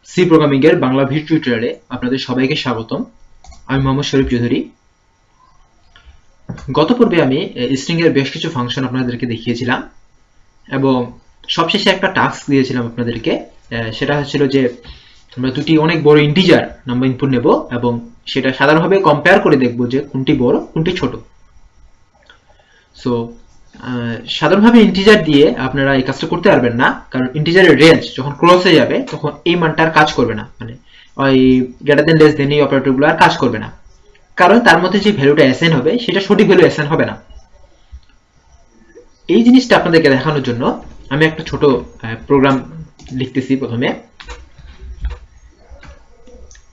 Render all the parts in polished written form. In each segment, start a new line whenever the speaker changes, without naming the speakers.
C programming এর Bangla video টিউটোরিয়ালে আপনাদের সবাইকে স্বাগতম। আমি মোহাম্মদ শরীফ চৌধুরী। গত পর্বে আমি স্ট্রিং এর বেশ কিছু ফাংশন আপনাদেরকে দেখিয়েছিলাম এবং সবশেষে একটা টাস্ক দিয়েছিলাম আপনাদেরকে। সেটা হচ্ছিল যে আমরা দুটি অনেক বড় ইন্টিজার নাম্বার ইনপুট নেব এবং সেটা সাধারণভাবে কম্পেয়ার করে দেখব যে কোনটি বড় কোনটি ছোট। সো সাধারণভাবে ইন্টিজার দিয়ে আপনারা এই কাজটা করতে পারবেন না, কারণ ইন্টিজারের রেঞ্জ যখন ক্রস হয়ে যাবে তখন এই মানটা আর কাজ করবে না, মানে ওই গ্রেটার দেন লেস দেন এই অপারেটরগুলো আর কাজ করবে না, কারণ তার মধ্যে যে ভ্যালুটা অ্যাসাইন হবে সেটা সঠিক ভ্যালু অ্যাসাইন হবে না। এই জিনিসটা আপনাদেরকে দেখানোর জন্য আমি একটা ছোট প্রোগ্রাম লিখতেছি। প্রথমে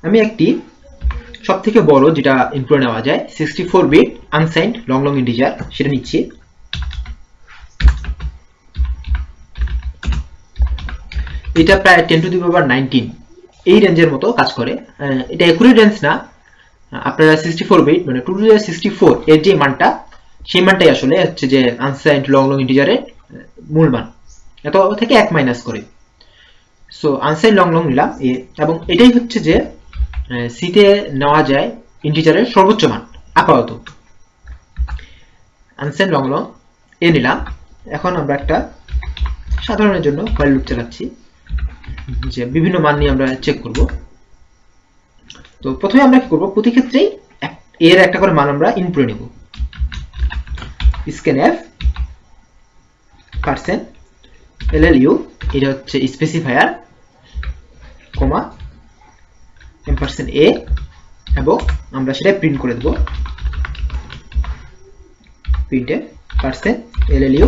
আমি একটি সব থেকে বড় যেটা ইনপুট নেওয়া যায় 64 বিট আনসাইন্ড লং ইন্টিজার সেটা নিচ্ছি। এটা প্রায় 10 টু দি পাওয়ার 19 এই রেঞ্জের মতো কাজ করে। এটা একুরেট রেঞ্জ না, আপনারা 64 বিট মানে 2 টু দি 64 এর যে মানটা সেই মানটাই আসলে হচ্ছে যে আনসাইন্ড লং ইন্টিজারের মূল মান, এত থেকে এক মাইনাস করে। সো আনসাইন্ড লং নিলাম এবং এটাই হচ্ছে যে সিতে নেওয়া যায় ইন্টিজারের সর্বোচ্চ মান আপাতত। আনসাইন্ড লং এ নিলাম। এখন আমরা একটা সাধারণের জন্য হোয়াইল লুপ চালাচ্ছি যে বিভিন্ন মান নিয়ে আমরা চেক করব। তো প্রথমে আমরা কি করব, প্রতি ক্ষেত্রেই এর একটা করে মান আমরা ইনপুট নেব। scanf %llu এটা হচ্ছে স্পেসিফায়ার, কমা $a এবং আমরা সেটা প্রিন্ট করে দেব। প্রিন্টে %llu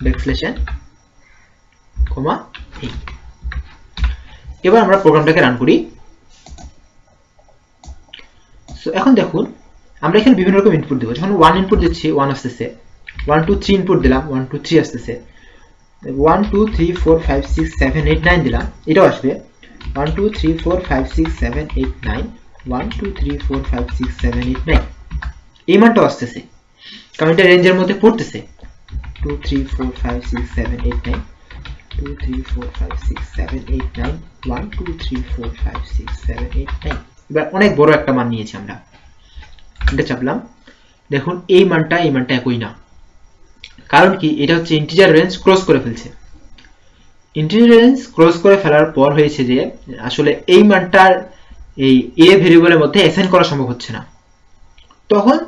ব্যাকস্ল্যাশ কমা a। এবার আমরা প্রোগ্রামটাকে রান করি। সো এখন দেখুন আমরা এখানে বিভিন্ন রকম ইনপুট দেব। যখন 1 ইনপুট দিচ্ছি 1 আসতেছে, 1 2 3 ইনপুট দিলাম 1 2 3 আসতেছে, 1 2 3 4 5 6 7 8 9 দিলাম, এটাও আসবে 1 2 3 4 5 6 7 8 9 1 2 3 4 5 6 7 8 9 এই মানটাও আসতেছে, কারণ এটা রেঞ্জের মধ্যে পড়তেছে। 2 3 4 5 6 7 8 9 2 3 4 5 6 7 8 9 1 2 3 4 5 6 7 8 9। এবার অনেক বড় একটা মান নিয়েছি আমরা, এটা চাপলাম। দেখুন এই মানটা একই না, কারণ কি, এটা হচ্ছে ইন্টিজার রেঞ্জ ক্রস করে ফেলছে। ইন্টিজার রেঞ্জ ক্রস করে ফেলার পর হয়েছে যে আসলে এই মানটার এই এ ভেরিয়েবলের মধ্যে অ্যাসাইন করা সম্ভব হচ্ছে না। তখন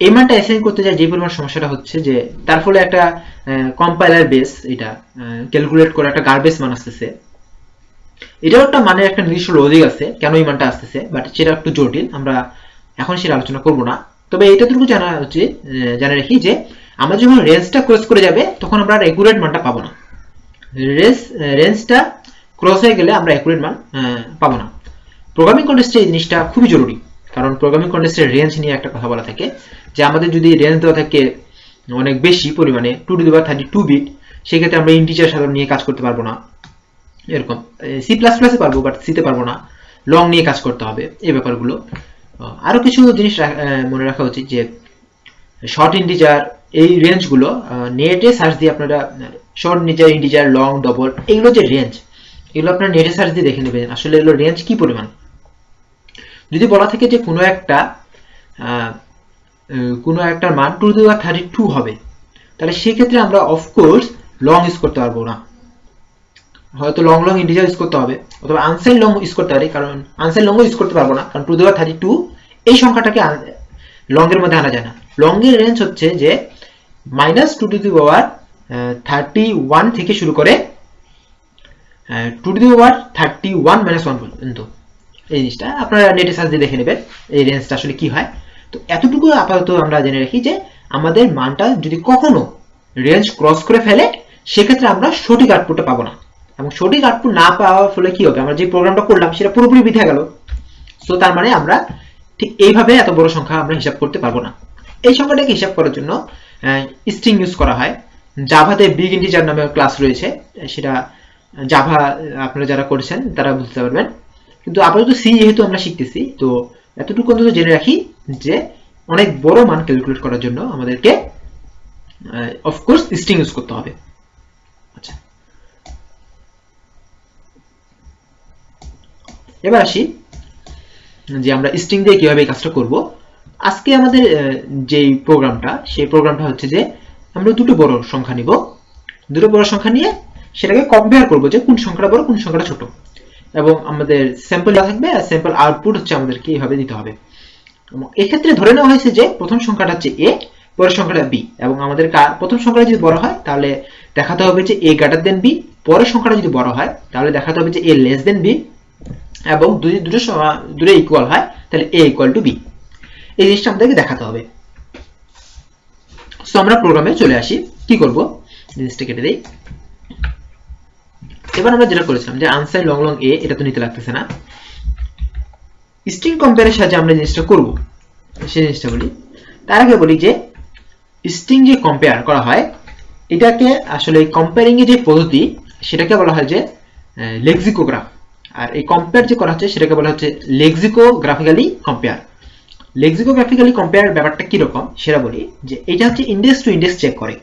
এই মানটা অ্যাসাইন করতে যায় যে পরিমাণ সমস্যাটা হচ্ছে যে তার ফলে একটা কম্পাইলার বেস এটা ক্যালকুলেট করে একটা গার্বেজ মান আসতেছে। এটাও একটা মানে একটা নির্দিষ্ট লজিক আছে কেন এই মানটা আসতেছে, বাট সেটা একটু জটিল, আমরা এখন সেটা আলোচনা করব না। তবে এইটাটুকু জানা উচিত, জানা রাখি যে আমরা যখন রেঞ্জটা ক্রস করে যাবে তখন আমরা আর একুরেট মানটা পাবো না। রেঞ্জটা ক্রস হয়ে গেলে আমরা একুরেট মান পাবো না। প্রোগ্রামিং কন্টেক্সটে এই জিনিসটা খুবই জরুরি, কারণ প্রোগ্রামিং কন্টেক্সটের রেঞ্জ নিয়ে একটা কথা বলা থাকে যে আমাদের যদি রেঞ্জ দেওয়া থাকে অনেক বেশি পরিমাণে 2 টু দি পাওয়ার 32 বিট, সেক্ষেত্রে আমরা ইন্টিজার সাধারণ নিয়ে কাজ করতে পারবো না। এরকম সি প্লাস প্লাসে পারবো, বাট সিতে পারবো না, লং নিয়ে কাজ করতে হবে। এই ব্যাপারগুলো আরো কিছু জিনিস মনে রাখা উচিত যে শর্ট ইন্টিজার এই রেঞ্জগুলো নেটে সার্চ দিয়ে আপনারা শর্ট ইন্টিজার লং ডবল এগুলো যে রেঞ্জ, এগুলো আপনারা নেটে সার্চ দিয়ে দেখে নেবেন আসলে এগুলো রেঞ্জ কি পরিমাণ। যদি বলা থাকে যে কোনো একটা মান 2 টু দি পাওয়ার 32 হবে, তাহলে সেক্ষেত্রে আমরা অফকোর্স লং ইউজ করতে পারবো না, হয়তো লং ইন্টিজার ইউজ করতে হবে, অথবা আনসাইন লং ইউজ করতে পারি, কারণ আনসাইন লং ইউজ করতে পারবো না, কারণ 2 টু দি পাওয়ার 32 এই সংখ্যাটাকে লং এর মধ্যে আনা যায় না। লং এর রেঞ্জ হচ্ছে যে -2 টু দি পাওয়ার 31 থেকে শুরু করে 2 টু দি পাওয়ার 31 - 1 পর্যন্ত। এই জিনিসটা আপনারা নেটে সার্চ দিয়ে দেখে নেবেন এই রেঞ্জটা আসলে কি হয়। তো এতটুকু আপাতত আমরা জেনে রাখি যে আমাদের মানটা যদি কখনো রেঞ্জ ক্রস করে ফেলে সেক্ষেত্রে আমরা সঠিক আউটপুটটা পাবো না, এবং সঠিক আউটপুট না পাওয়ার ফলে কি হবে, আমরা যে প্রোগ্রামটা করলাম সেটা পুরোপুরি বৃথা গেল। সো তার মানে আমরা ঠিক এইভাবে এত বড় সংখ্যা আমরা হিসাব করতে পারবো না। এই সংখ্যাটাকে হিসাব করার জন্য স্ট্রিং ইউজ করা হয়। জাভাতে বিগ ইন্টিজার নামে ক্লাস রয়েছে, সেটা জাভা আপনারা যারা করেছেন তারা বুঝতে পারবেন, কিন্তু আপাতত সি যেহেতু আমরা শিখতেছি, তো এতটুকু অন্তত জেনে রাখি যে অনেক বড় মান ক্যালকুলেট করার জন্য আমাদেরকে অফকোর্স স্ট্রিং ইউজ করতে হবে। আচ্ছা, এবার আসি যে আমরা স্ট্রিং দিয়ে কিভাবে এই কাজটা করব। আজকে আমাদের যেই প্রোগ্রামটা, সেই প্রোগ্রামটা হচ্ছে যে আমরা দুটো বড় সংখ্যা নিব, দুটো বড় সংখ্যা নিয়ে সেটাকে কম্পেয়ার করব যে কোন সংখ্যাটা বড় কোন সংখ্যাটা ছোট, এবং আমাদের স্যাম্পল দেওয়া থাকবে আর স্যাম্পল আউটপুট হচ্ছে আমাদেরকে এইভাবে দিতে হবে। এক্ষেত্রে ধরে নেওয়া হয়েছে যে প্রথম সংখ্যাটা হচ্ছে এ, পরের সংখ্যাটা বি, এবং আমাদের প্রথম সংখ্যাটা যদি বড় হয় তাহলে দেখাতে হবে যে এ গ্রেটার দেন বি, পরের সংখ্যাটা যদি বড় হয় তাহলে দেখাতে হবে যে এ লেস দেন বি, এবং দুটো ইকুয়াল হয় তাহলে এ ইকুয়াল টু বি। এই জিনিসটা আমাদেরকে দেখাতে হবে। সো আমরা প্রোগ্রামে চলে আসি, কি করব, জিনিসটা কেটে দেই। এবার আমরা যেটা করেছিলাম যে আনসার লং লং এ, এটা তো নিতে লাগতেছে না। স্ট্রিং কম্পেয়ারের সাহায্যে আমরা জিনিসটা করব, সেই জিনিসটা বলি। তার আগে বলি যে স্ট্রিং যে কম্পেয়ার করা হয়, এটাকে আসলে কম্পেয়ারিং এর যে পদ্ধতি সেটাকে বলা হয় যে লেক্সিকোগ্রাফ, আর এই কম্পেয়ার যে করা হচ্ছে সেটাকে বলা হচ্ছে লেক্সিকোগ্রাফিক্যালি কম্পেয়ার। লেক্সিকোগ্রাফিক্যালি কম্পেয়ার ব্যাপারটা কি রকম সেটা বলি। যে এটা হচ্ছে ইন্ডেক্স টু ইন্ডেক্স চেক করে।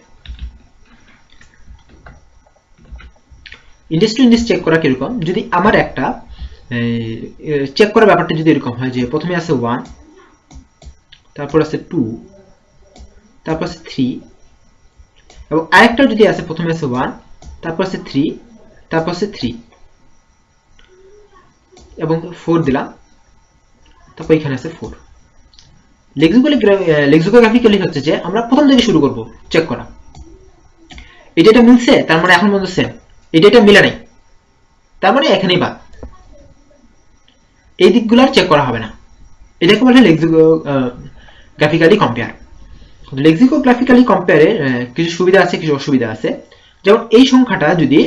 ইন্ডেক্স টু ইন্ডেক্স চেক করা কিরকম, যদি আমার একটা চেক করার ব্যাপারটা যদি এরকম হয় যে প্রথমে আছে 1, তারপর আছে 2, তারপর আছে 3, এবং আরেকটা যদি আছে প্রথমে আছে 1, তারপর আছে 3, তারপর আছে 3, এবং 4 দিলাম, তারপর এখানে আছে 4। লেক্সিকোগ্রাফিক্যালি হচ্ছে যে আমরা প্রথম থেকে শুরু করব চেক করা। এটা মিলছে, তার মানে এখন পর্যন্ত সেম। এটা মিলে নাই, তার মানে এখানেই বাদ। এই দিকগুলো আর চেক করা হবে না। এটাকে বলে লেক্সিকোগ্রাফিক্যালি কম্পেয়ার। লেক্সিকোগ্রাফিক্যালি কম্পেয়ারের কিছু সুবিধা আছে, কিছু অসুবিধা আছে। যেমন এই সংখ্যাটা যদি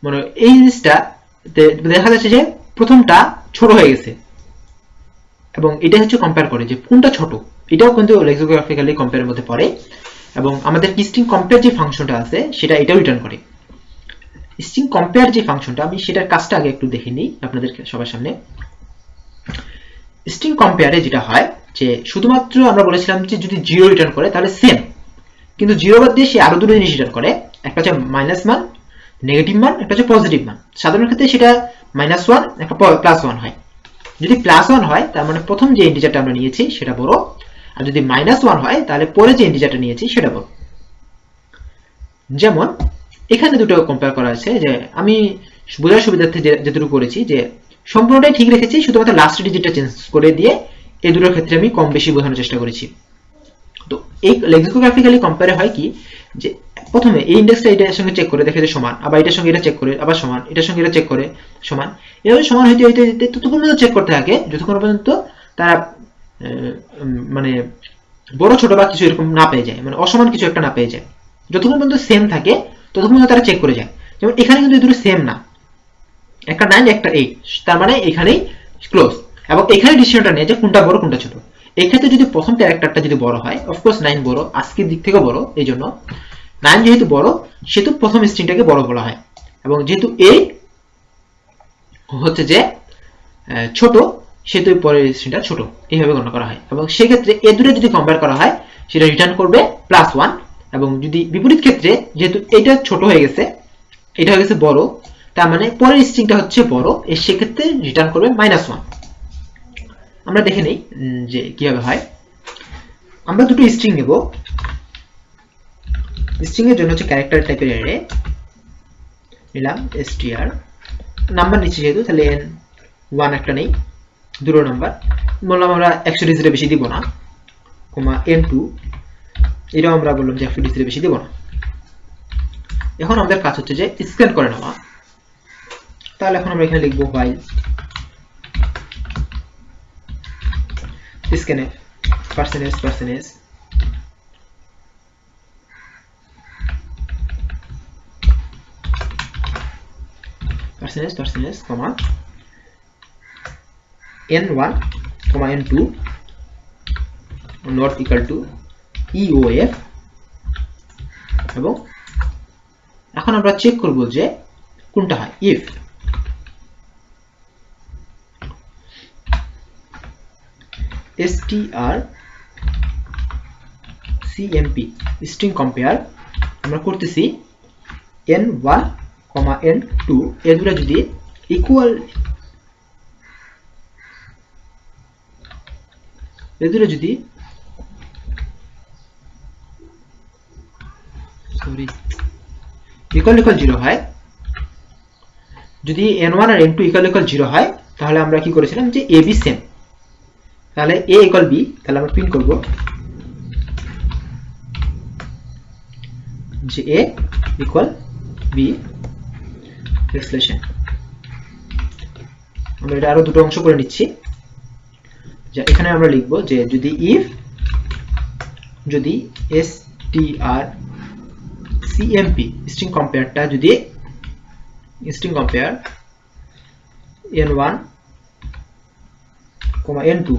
মানে এই জিনিসটা দেখা যাচ্ছে যে প্রথমটা ছোট হয়ে গেছে, এবং এটা হচ্ছে কম্পেয়ার করে যে কোনটা ছোট, এটাও কিন্তু লেক্সিকোগ্রাফিক্যালি কম্পেয়ারের মধ্যে পড়ে। এবং আমাদের স্ট্রিং কম্পেয়ার যে ফাংশনটা আছে সেটা এটাও রিটার্ন করে। স্ট্রিং কম্পেয়ার যে ফাংশনটা, আমি সেটার কাজটা আগে একটু দেখে নিই আপনাদের সবার সামনে। স্ট্রিং কম্পেয়ারে যেটা হয় যে শুধুমাত্র আমরা বলেছিলাম যে যদি 0 রিটার্ন করে তাহলে সেম, কিন্তু 0 বাদ দিয়ে সে আরো দুটো জিনিস রিটার্ন করে। একটা হচ্ছে মাইনাস মান, নেগেটিভ মান, একটা হচ্ছে পজিটিভ মান। সাধারণ ক্ষেত্রে সেটা -1, একটা +1 হয়। যদি +1 হয় তার মানে প্রথম যে ইন্টিজারটা আমরা নিয়েছি সেটা বড়, আর যদি -1 হয় তাহলে পরে যে ইন্টিজারটা নিয়েছি সেটা বড়। যেমন এখানে দুটো কম্পেয়ার করা আছে, যে আমি বোঝার সুবিধার্থে যেটুকু করেছি যে সম্পূর্ণটাই ঠিক রেখেছি, শুধুমাত্র লাস্ট ডিজিটটা চেঞ্জ করে দিয়ে এই দুটোর ক্ষেত্রে আমি কম বেশি বোঝানোর চেষ্টা করেছি। তো এই লেক্সিকোগ্রাফিক্যালি কম্পেয়ার হয় কি, যে প্রথমে এই ইন্ডেক্সটা এটার সঙ্গে চেক করে দেখে যে সমান, আবার এটার সঙ্গে এটা চেক করে আবার সমান, এটার সঙ্গে এটা চেক করে সমান, এভাবে সমান হইতে হইতে হইতে ততক্ষণ পর্যন্ত চেক করতে থাকে যতক্ষণ পর্যন্ত তারা মানে বড় ছোট বা কিছু এরকম না পেয়ে যায়, মানে অসমান কিছু একটা না পেয়ে যায়। যতক্ষণ পর্যন্ত সেম থাকে ততক্ষণ পর্যন্ত তারা চেক করে যায়। যেমন এখানে কিন্তু এই দুটো সেম না, একটা 9 একটা 8, তার মানে এখানেই ক্লোজ, এবং এখানে ডিসিশনটা নেয় যে কোনটা বড় কোনটা ছোট। এই ক্ষেত্রে যদি প্রথম ক্যারেক্টারটা যদি বড় হয়, অফকোর্স 9 বড়, আজকের দিক থেকে বড়, এই জন্য 9 যেহেতু বড় সেহেতু প্রথম স্ট্রিংটাকে বড় বলা হয়, এবং যেহেতু এ হচ্ছে যে ছোট সেহেতু পরের স্ট্রিংটা ছোট, এইভাবে গণনা করা হয়। এবং সেক্ষেত্রে এ দুটো যদি কম্পেয়ার করা হয় সেটা রিটার্ন করবে +1, এবং যদি বিপরীত ক্ষেত্রে যেহেতু এটা ছোট হয়ে গেছে এটা হয়ে গেছে বড়, তার মানে পরের স্ট্রিংটা হচ্ছে বড়, এর সেক্ষেত্রে রিটার্ন করবে -1। আমরা দেখে নেই যে কিভাবে হয়। আমরা দুটো স্ট্রিং নেব। স্ট্রিং এর জন্য হচ্ছে ক্যারেক্টার টাইপের অ্যারে নিলাম, str নাম্বার নিচে যেহেতু তাহলে n1 একটা নেই, দুটো নাম্বার বললাম আমরা 120 এর বেশি দিব না, n2 এটাও আমরা বললাম যে 120 এর বেশি দিব না। এখন আমাদের কাজ হচ্ছে যে স্ক্যান করে নেওয়া। তাহলে এখন আমরা এখানে লিখব while স্ক্যানে percentage comma n1 n2 not equal to eof, এবং এখন আমরা চেক করব যে কোনটা হয়। if strcmp string compare আমরা করতেছি n1 n2 এর দুটো যদি ইকুয়াল এই দুটো যদি ইকুয়াল 0 হয়, যদি n1 আর n2 ইকুয়াল 0 হয়, তাহলে আমরা কি করেছিলাম যে a b সেম, তাহলে a ইকুয়াল b, তাহলে আমরা প্রিন্ট করব যে a ইকুয়াল b এক্সপ্রেশন। আমরা এটা আরো দুটো অংশ করে নিচ্ছি, যে এখানে আমরা লিখব যে যদি if যদি strcmp স্ট্রিং কম্পেয়ারটা যদি স্ট্রিং কম্পেয়ার n1 n2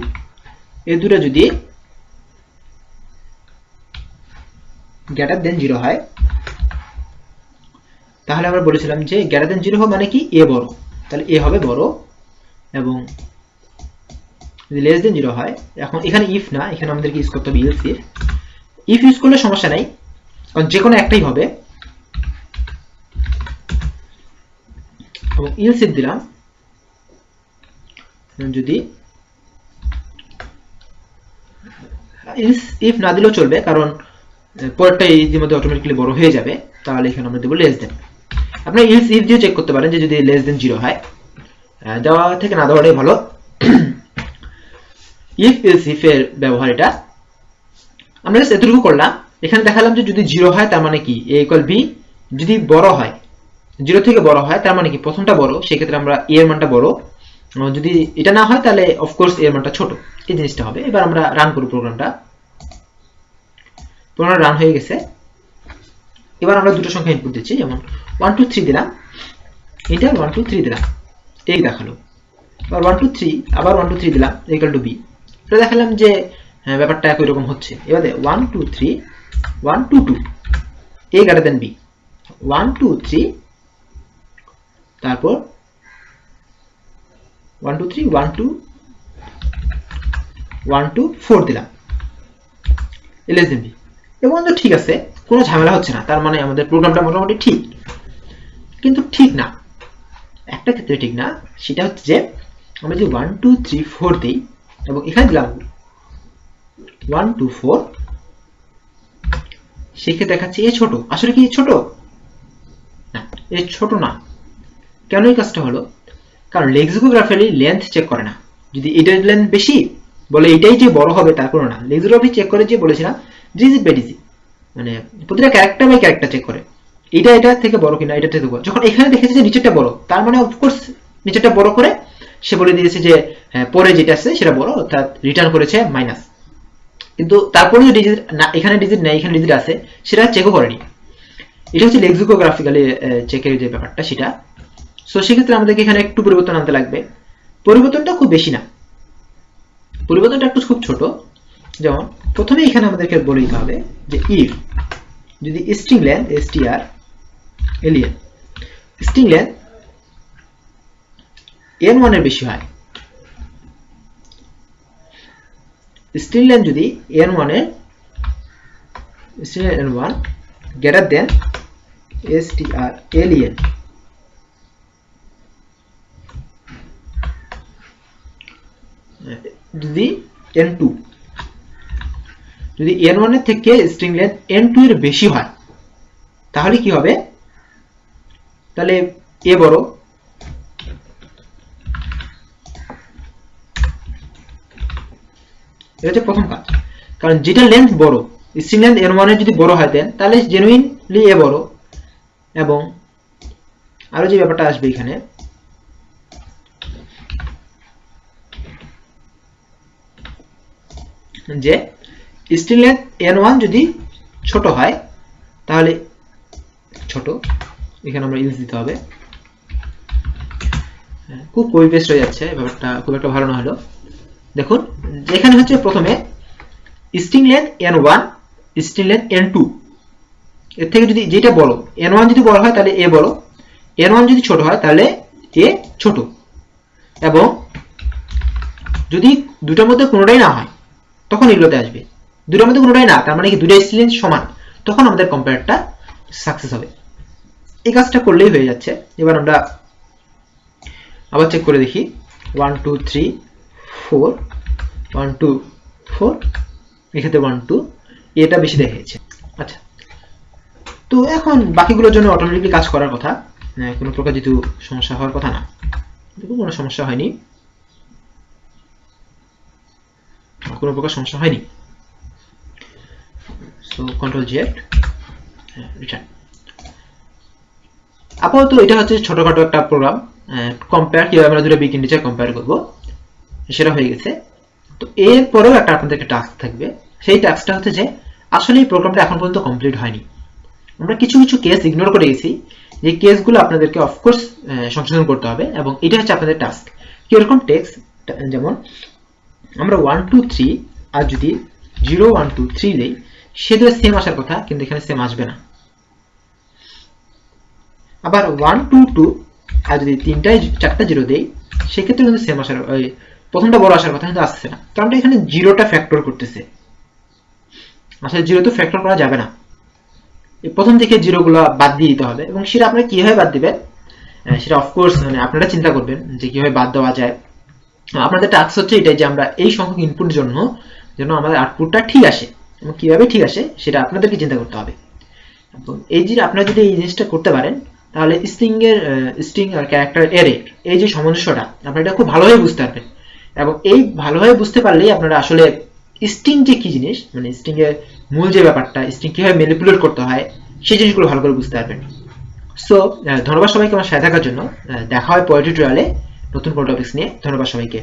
এই দুটো যদি গ্রেটার দেন 0 হয়, তাহলে আমরা বলেছিলাম যে গ্রেটার দেন 0 মানে কি a বড়, তাহলে a হবে বড়, এবং যদি লেস দেন 0 হয়, এখন এখানে ইফ না, এখানে আমাদেরকে ইউজ করতে হবে এলস ইফ। ইফ ইউজ করলে সমস্যা নাই, কারণ যে কোনো একটাই হবে, এবং এলস ইফ দিলাম যদি এলস ইফ না দিলেও চলবে, কারণ পরেরটা ইতিমধ্যে অটোমেটিক্যালি বড় হয়ে যাবে, তাহলে এখানে আমরা দেব লেস দেন। আপনি এলস ইফ দিয়ে চেক করতে পারেন যে যদি লেস দেন 0 হয়, দেওয়া থেকে না দেওয়াটাই ভালো। ইফ এলস ইফ এর ব্যবহার এটা আমরা জাস্ট এতটুকু করলাম। এখানে দেখালাম যে যদি 0 হয় তার মানে কি a ইকুয়াল b, যদি বড় হয় 0 থেকে বড় হয় তার মানে কি প্রথমটা বড়, সেই ক্ষেত্রে আমরা a এর মানটা বড়, যদি এটা না হয় তাহলে অফকোর্স a এর মানটা ছোট, এই জিনিসটা হবে। এবার আমরা রান করব প্রোগ্রামটা, প্রোগ্রাম রান হয়ে গেছে। এবার আমরা দুটো সংখ্যা ইনপুট দিচ্ছি, যেমন 1 2 3 দিলাম, ইন্টার 1 2 3 দিলাম, এই দেখালো। আবার 1 2 3 আবার 1 2 3 দিলাম ইকুয়াল টু b, এটা দেখালাম যে ব্যাপারটা একই রকম হচ্ছে। এবার 1 2 3 1 2 2 a গ্রেটার দেন b, 1 2 3 তারপর 1 2 3 1 2 1 2 4 দিলাম লেস দেন b, এবং তো ঠিক আছে, কোনো ঝামেলা হচ্ছে না, তার মানে আমাদের প্রোগ্রামটা মোটামুটি ঠিক। কিন্তু ঠিক না, একটা ক্ষেত্রে ঠিক না, সেটা হচ্ছে যে আমরা যে 1 2 3 4 দিই এবং এখানে দিলাম 1 2 4, সেক্ষেত্রে দেখাচ্ছে এ ছোট। আসলে কি ছোট না, এ ছোট না। কেন এই কাজটা হলো? কারণ লেক্সিকোগ্রাফিক্যালি লেন্থ চেক করে না, যদি এটার লেন্থ বেশি বলে এটাই যে বড় হবে তার কোনো না। লেক্সিকোগ্রাফি চেক করে যে বলেছিলাম ডিজিট বাই ডিজিট, মানে প্রতিটা ক্যারেক্টার বাই ক্যারেক্টার চেক করে, এটা এটা থেকে বড় কিনা, এটা থেকে বড়। যখন এখানে দেখেছে যে নিচেরটা বড়, তার মানে অফকোর্স নিচেরটা বড় করে সে বলে দিয়েছে যে পরে যেটা আছে সেটা বড়, অর্থাৎ রিটার্ন করেছে মাইনাস। কিন্তু তারপরে যে ডিজিট না, এখানে ডিজিট নেই এখানে ডিজিট আছে, সেটা চেকও করেনি। এটা হচ্ছে লেক্সিকোগ্রাফিক্যালি চেকের যে ব্যাপারটা সেটা। সো সেক্ষেত্রে আমাদেরকে এখানে একটু পরিবর্তন আনতে লাগবে। পরিবর্তনটা খুব বেশি না, পরিবর্তনটা একটু খুব ছোট। যেমন প্রথমে এখানে আমাদেরকে বলে দিতে হবে যে ইফ যদি string length str alien string length n1 এর বেশি হয়, স্ট্রিং লেন্থ যদি n1 এর n1 greater than str alien, যদি n2 যদি n1 এর থেকে স্ট্রিং লেন্থ n2 এর বেশি হয়, তাহলে কি হবে? তাহলে a বড়, এটা হচ্ছে প্রথম কাজ। কারণ যেটা লেন্থ বড়, স্ট্রিং লেন্থ n1 এর যদি বড় হয় দেন তাহলে জেনুইনলি a বড়। এবং আরো যে ব্যাপারটা আসবে এখানে, যে স্ট্রিং লেন্থ n1 যদি ছোট হয় তাহলে ছোট, এখানে আমরা ইউজ দিতে হবে। খুব কপি পেস্ট হয়ে যাচ্ছে, ব্যাপারটা খুব একটা ভালো না হলো। দেখুন এখানে হচ্ছে প্রথমে string length n1 string length n2 এর থেকে যদি যেটা বড়, n1 যদি বড় হয় তাহলে a বড়, n1 যদি ছোট হয় তাহলে a ছোট। এবং যদি দুটোর মধ্যে কোনোটাই না হয় তখন এগুলোতে আসবে। দুটোর মধ্যে কোনোটাই না, তার মানে কি দুটো স্ট্রিং লেন্থ সমান, তখন আমাদের কম্পেয়ারটা সাকসেস হবে। এই কাজটা করলেই হয়ে যাচ্ছে। এবার আমরা আবার চেক করে দেখি 1 2 3 4 1 2 4 এক্ষেত্রে 1 2 এটা বেশি দেখাচ্ছে। আচ্ছা, তো এখন বাকিগুলোর জন্য অটোমেটিকলি কাজ করার কথা, কোনো প্রকার যেহেতু সমস্যা হওয়ার কথা না, কোনো সমস্যা হয়নি, কোনো প্রকার সমস্যা হয়নি। So control Z return. আপাতত এটা হচ্ছে ছোটখাটো একটা প্রোগ্রাম, কম্পেয়ার কিভাবে আমরা দুটো বিগ ইন্টিজার কম্পেয়ার করব সেটা হয়ে গেছে। তো এরপরেও একটা আপনাদেরকে টাস্ক থাকবে, সেই টাস্কটা হচ্ছে যে আসলে এই প্রোগ্রামটা এখন পর্যন্ত কমপ্লিট হয়নি। আমরা কিছু কিছু কেস ইগনোর করে গেছি, যে কেসগুলো আপনাদেরকে অফকোর্স সংশোধন করতে হবে, এবং এটা হচ্ছে আপনাদের টাস্ক। কিরকম টেক্সট, যেমন আমরা 1 2 3 আর যদি 0 1 2 3 দেই, সেটা সেম আসার কথা, কিন্তু এখানে সেম আসবে না। আবার 1 2 2 আর যদি 4টা 0 দেই, সেক্ষেত্রে কিন্তু সেম আসার, প্রথমটা বড় আসার কথা, কিন্তু আসছে না, কারণ এখানে 0টা ফ্যাক্টর করতেছে। আসলে 0 তো ফ্যাক্টর করা যাবে না, প্রথম থেকে 0গুলো বাদ দিয়ে দিতে হবে, এবং সেটা আপনারা কিভাবে বাদ দিবেন সেটা অফকোর্স আপনারা চিন্তা করবেন যে কিভাবে বাদ দেওয়া যায়। আপনাদের টাস্ক হচ্ছে এটাই, যে আমরা এই সংখ্যক ইনপুটের জন্য যেন আমাদের আউটপুটটা ঠিক আসে, এবং কিভাবে ঠিক আসে সেটা আপনাদেরকে চিন্তা করতে হবে। এবং এই যে আপনারা যদি এই জিনিসটা করতে পারেন, তাহলে স্ট্রিং আর ক্যারেক্টার এরে এই যে সামঞ্জস্যটা আপনারা এটা খুব ভালোভাবে বুঝতে পারবেন, এবং এই ভালোভাবে বুঝতে পারলেই আপনারা আসলে স্ট্রিং যে কি জিনিস, মানে স্ট্রিং এর মূল যে ব্যাপারটা, স্ট্রিং কিভাবে ম্যানিপুলেট করতে হয়, সেই জিনিসগুলো ভালো করে বুঝতে পারবেন। সো ধন্যবাদ সবাইকে আমার সাথে থাকার জন্য। দেখা হয় পরের টিউটোরিয়ালে নতুন কোনো টপিকস নিয়ে। ধন্যবাদ সবাইকে।